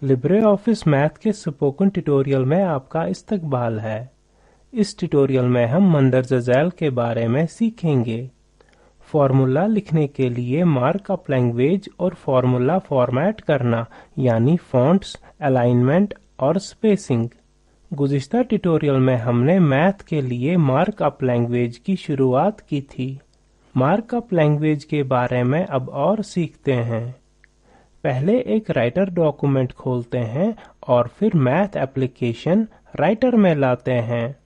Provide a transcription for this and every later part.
Libre office math के spoken tutorial में आपका इस्तकबाल है। इस ट्यूटोरियल में हम मंदरजा झैल के बारे में सीखेंगे। फॉर्मूला लिखने के लिए मार्कअप लैंग्वेज और फॉर्मूला फॉर्मेट करना, यानी फॉन्ट्स, अलाइनमेंट और स्पेसिंग। गुज़िश्ता ट्यूटोरियल में हमने मैथ के लिए मार्कअप लैंग्वेज की शुरुआत की थी। मार्कअप लैंग्वेज के बारे में अब और सीखते हैं। पहले एक राइटर डॉक्यूमेंट खोलते हैं और फिर मैथ एप्लीकेशन राइटर में लाते हैं।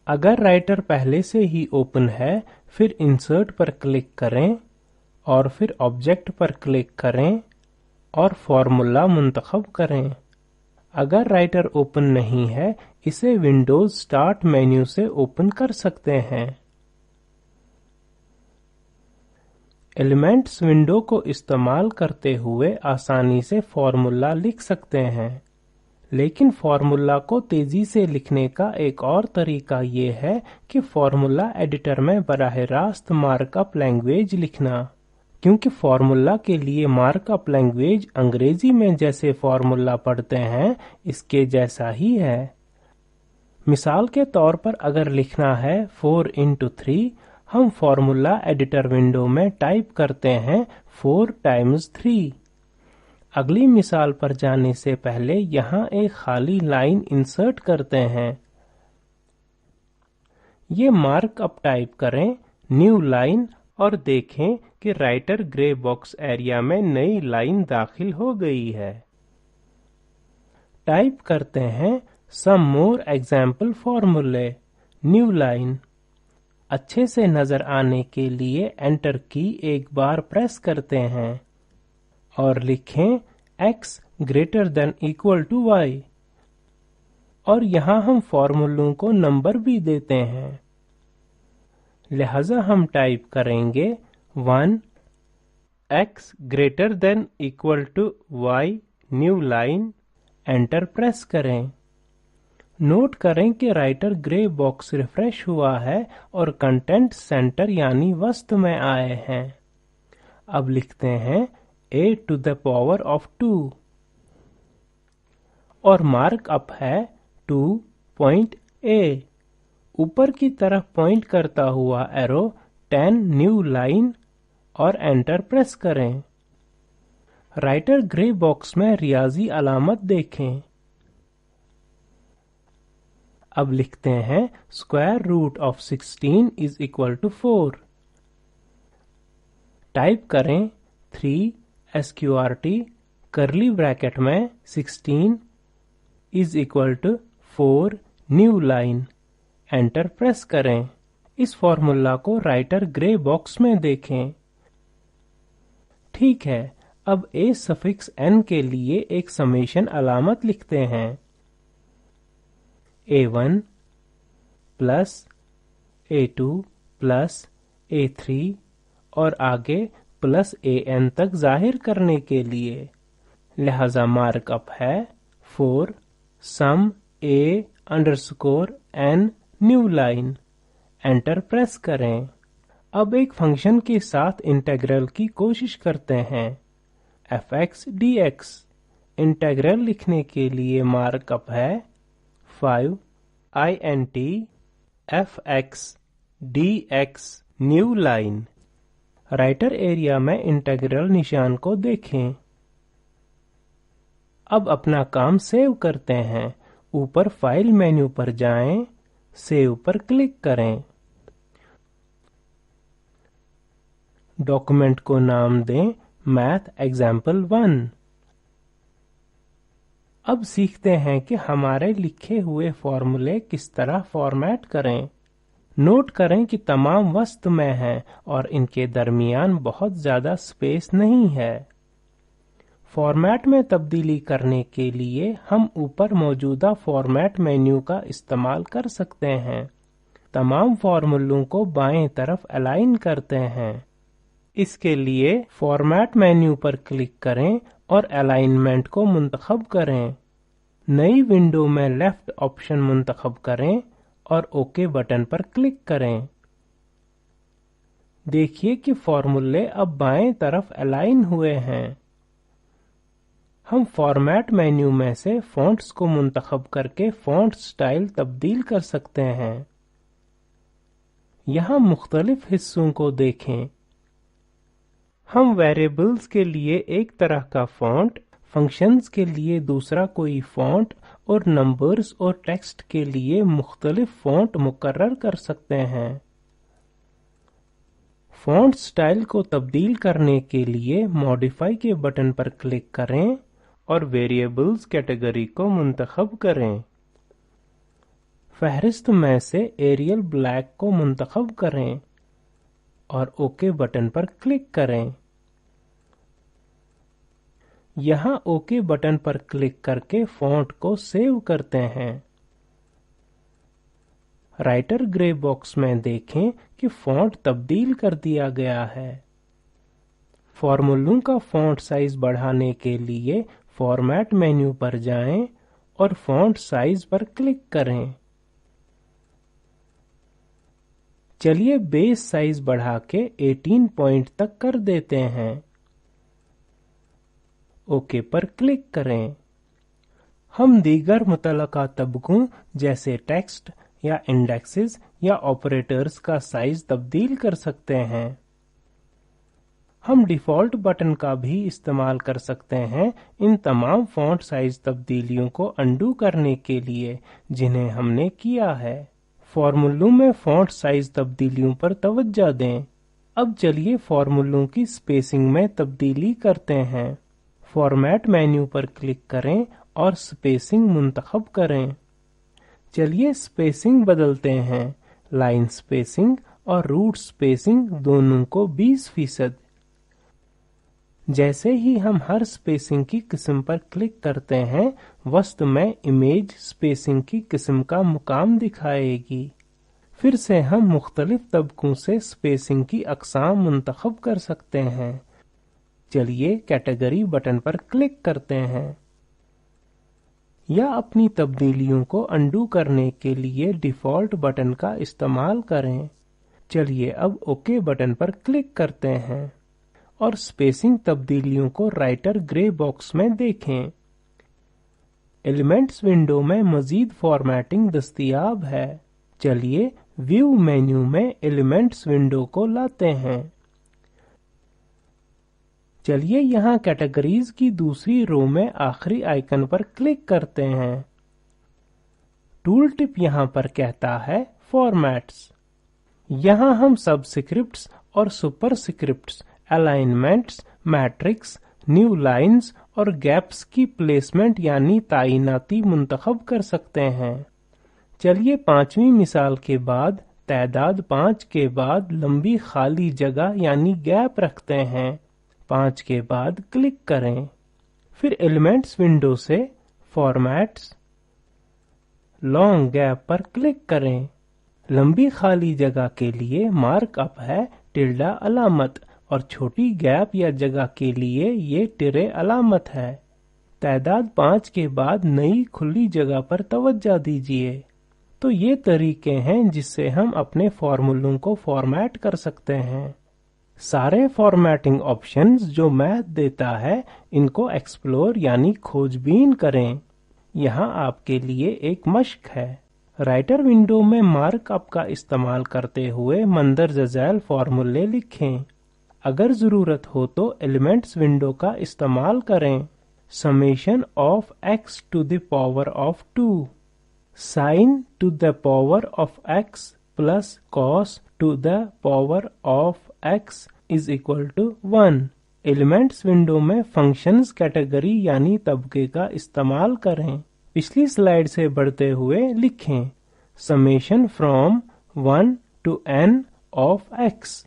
अगर राइटर पहले से ही ओपन है, फिर इंसर्ट पर क्लिक करें और फिर ऑब्जेक्ट पर क्लिक करें और फॉर्मूला मुंतखब करें। अगर राइटर ओपन नहीं है, इसे विंडोज स्टार्ट मेन्यू से ओपन कर सकते हैं। एलिमेंट्स विंडो को इस्तेमाल करते हुए आसानी से फॉर्मूला लिख सकते हैं, लेकिन फॉर्मूला को तेजी से लिखने का एक और तरीका ये है कि फॉर्मूला एडिटर में बराह रास्त मार्कअप लैंग्वेज लिखना, क्योंकि फॉर्मूला के लिए मार्कअप लैंग्वेज अंग्रेजी में जैसे फॉर्मूला पढ़ते हैं इसके जैसा ही है। मिसाल के तौर पर अगर लिखना है 4 into 3, हम फॉर्मूला एडिटर विंडो में टाइप करते हैं 4 times 3। अगली मिसाल पर जाने से पहले यहाँ एक खाली लाइन इंसर्ट करते हैं। ये मार्कअप टाइप करें, न्यू लाइन, और देखें कि राइटर ग्रे बॉक्स एरिया में नई लाइन दाखिल हो गई है। टाइप करते हैं सम मोर एग्जाम्पल फॉर्मूले, न्यू लाइन। अच्छे से नजर आने के लिए एंटर की एक बार प्रेस करते हैं और लिखें x greater than equal to y, और यहाँ हम फॉर्मूलों को नंबर भी देते हैं। लिहाजा हम टाइप करेंगे 1 x greater than equal to y, new line. Enter press करें। नोट करें कि राइटर ग्रे बॉक्स रिफ्रेश हुआ है और कंटेंट सेंटर यानी वस्त में आए हैं। अब लिखते हैं a to the power of 2 और मार्कअप है 2.a। ऊपर की तरफ पॉइंट करता हुआ एरो 10 न्यू लाइन, और एंटर प्रेस करें। राइटर ग्रे बॉक्स में रियाजी अलामत देखें। अब लिखते हैं square root of 16 is equal to 4। Type करें 3 SQRT करली ब्रैकेट में 16 is equal to 4 new line. Enter press करें। इस फॉर्मूला को राइटर ग्रे बॉक्स में देखें। ठीक है, अब a सफिक्स n के लिए एक समेशन अलामत लिखते हैं। a1 plus a2 plus a3 और आगे प्लस an तक जाहिर करने के लिए। लिहाजा मार्कअप है 4 सम a underscore n new line. Enter press करें। अब एक फंक्शन के साथ इंटीग्रल की कोशिश करते हैं। fx dx। इंटीग्रल लिखने के लिए मार्कअप है 5 int fx dx new line. Writer area में इंटीग्रल निशान को देखें। अब अपना काम सेव करते हैं। ऊपर फाइल मेन्यू पर जाएं, सेव पर क्लिक करें। डॉक्यूमेंट को नाम दें मैथ एग्जाम्पल 1। अब सीखते हैं कि हमारे लिखे हुए फॉर्मूले किस तरह फॉर्मेट करें। नोट करें कि तमाम वस्त में हैं और इनके दरमियान बहुत ज्यादा स्पेस नहीं है। फॉर्मेट में तब्दीली करने के लिए हम ऊपर मौजूदा फॉर्मेट मेन्यू का इस्तेमाल कर सकते हैं। तमाम फॉर्मूलों को बाएं तरफ अलाइन करते हैं। इसके लिए फॉर्मेट मेन्यू पर क्लिक करें और अलाइनमेंट को मुंतखब करें। नई विंडो में लेफ्ट ऑप्शन मुंतखब करें और ओके बटन पर क्लिक करें। देखिए कि फॉर्मूले अब बाएं तरफ अलाइन हुए हैं। ہم فارمیٹ مینیو میں سے فونٹس کو منتخب کر کے فونٹ سٹائل تبدیل کر سکتے ہیں۔ یہاں مختلف حصوں کو دیکھیں۔ ہم ویریبلز کے لیے ایک طرح کا فونٹ، فنکشنز کے لیے دوسرا کوئی فونٹ اور نمبرز اور ٹیکسٹ کے لیے مختلف فونٹ مقرر کر سکتے ہیں۔ فونٹ سٹائل کو تبدیل کرنے کے لیے ماڈیفائی کے بٹن پر کلک کریں اور ویریبلز کیٹیگری کو منتخب کریں۔ فہرست میں سے ایریل بلیک کو منتخب کریں اور اوکے بٹن پر کلک کریں۔ یہاں اوکے بٹن پر کلک کر کے فونٹ کو سیو کرتے ہیں۔ رائٹر گرے باکس میں دیکھیں کہ فونٹ تبدیل کر دیا گیا ہے۔ فارمولوں کا فونٹ سائز بڑھانے کے لیے فارمیٹ مینیو پر جائیں اور فونٹ سائز پر کلک کریں۔ چلیے بیس سائز بڑھا کے 18 پوائنٹ تک کر دیتے ہیں۔ اوکے پر کلک کریں۔ ہم دیگر متعلقہ طبقوں جیسے ٹیکسٹ یا انڈیکسز یا آپریٹرز کا سائز تبدیل کر سکتے ہیں۔ ہم ڈیفالٹ بٹن کا بھی استعمال کر سکتے ہیں ان تمام فونٹ سائز تبدیلیوں کو انڈو کرنے کے لیے جنہیں ہم نے کیا ہے۔ فارمولوں میں فونٹ سائز تبدیلیوں پر توجہ دیں۔ اب چلیے فارمولوں کی سپیسنگ میں تبدیلی کرتے ہیں۔ فارمیٹ مینیو پر کلک کریں اور سپیسنگ منتخب کریں۔ چلیے سپیسنگ بدلتے ہیں، لائن سپیسنگ اور روٹ سپیسنگ دونوں کو 20%۔ جیسے ہی ہم ہر سپیسنگ کی قسم پر کلک کرتے ہیں وسط میں امیج سپیسنگ کی قسم کا مقام دکھائے گی۔ پھر سے ہم مختلف طبقوں سے سپیسنگ کی اقسام منتخب کر سکتے ہیں۔ چلیے کیٹیگری بٹن پر کلک کرتے ہیں۔ یا اپنی تبدیلیوں کو انڈو کرنے کے لیے ڈیفالٹ بٹن کا استعمال کریں۔ چلیے اب اوکے بٹن پر کلک کرتے ہیں اور سپیسنگ تبدیلیوں کو رائٹر گرے باکس میں دیکھیں۔ ایلیمنٹس ونڈو میں مزید فارمیٹنگ دستیاب ہے۔ چلیے ویو مینیو میں ایلیمنٹس ونڈو کو لاتے ہیں۔ چلیے یہاں کیٹیگریز کی دوسری رو میں آخری آئیکن پر کلک کرتے ہیں۔ ٹول ٹپ یہاں پر کہتا ہے فارمیٹس۔ یہاں ہم سب سکرپٹس اور super scripts, الائنمنٹس، matrix, new lines اور گیپس کی پلیسمنٹ یعنی تعیناتی منتخب کر سکتے ہیں۔ چلیے 5ویں مثال کے بعد تعداد 5 کے بعد لمبی خالی جگہ یعنی گیپ رکھتے ہیں۔ 5 کے بعد کلک کریں۔ پھر ایلیمنٹس ونڈو سے فارمیٹس، لانگ گیپ پر کلک کریں۔ لمبی خالی جگہ کے لیے مارک اپ ہے ٹلڈا علامت اور چھوٹی گیپ یا جگہ کے لیے یہ ٹرے علامت ہے۔ تعداد 5 کے بعد نئی کھلی جگہ پر توجہ دیجیے۔ تو یہ طریقے ہیں جس سے ہم اپنے فارمولوں کو فارمیٹ کر سکتے ہیں۔ سارے فارمیٹنگ آپشنز جو میتھ دیتا ہے ان کو ایکسپلور یعنی کھوج بین کریں۔ یہاں آپ کے لیے ایک مشق ہے۔ رائٹر ونڈو میں مارک اپ کا استعمال کرتے ہوئے مندرجہ ذیل فارمولے لکھیں۔ اگر ضرورت ہو تو ایلیمنٹس ونڈو کا استعمال کریں۔ Summation of x to the power of 2، sine to the power of x plus cos to the power of x is equal to 1۔ Elements window میں فنکشنز کیٹیگری یعنی طبقے کا استعمال کریں۔ پچھلی سلائیڈ سے بڑھتے ہوئے لکھیں summation from 1 to n of x.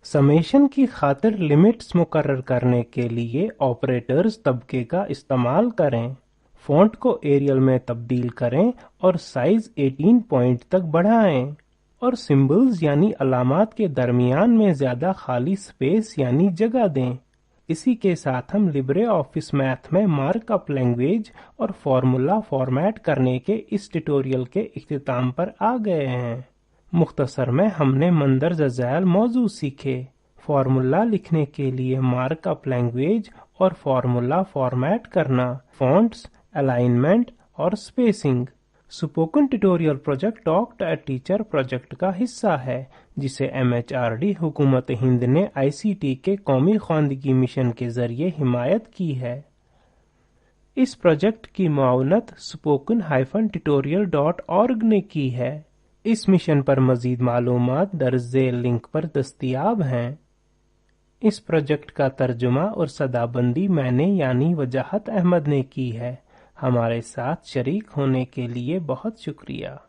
Summation کی خاطر لمٹس مقرر کرنے کے لیے آپریٹرز طبقے کا استعمال کریں۔ فونٹ کو ایریل میں تبدیل کریں اور سائز 18 پوائنٹ تک بڑھائیں اور سمبلز یعنی علامات کے درمیان میں زیادہ خالی سپیس یعنی جگہ دیں۔ اسی کے ساتھ ہم لبرے آفس میتھ میں مارک اپ لینگویج اور فارمولا فارمیٹ کرنے کے اس ٹیوٹوریل کے اختتام پر آ گئے ہیں۔ مختصر میں ہم نے مندرجہ ذیل موضوع سیکھے۔ फॉर्मूला लिखने के लिए मार्कअप लैंग्वेज और फॉर्मूला फॉर्मेट करना, फॉन्ट्स, अलाइनमेंट और spacing. Spoken tutorial project talk to a teacher project का हिस्सा है, जिसे MHRD हुकूमत हिंद ने ICT के कौमी ख्वानदगी मिशन के जरिए हिमायत की है। इस प्रोजेक्ट की मुआवनत spoken-tutorial.org ने की है। इस मिशन पर मजीद मालूमात दर्ज झेल लिंक पर दस्तयाब हैं। इस प्रोजेक्ट का तर्जुमा और सदाबंदी मैंने यानी वजाहत अहमद ने की है। हमारे साथ शरीक होने के लिए बहुत शुक्रिया।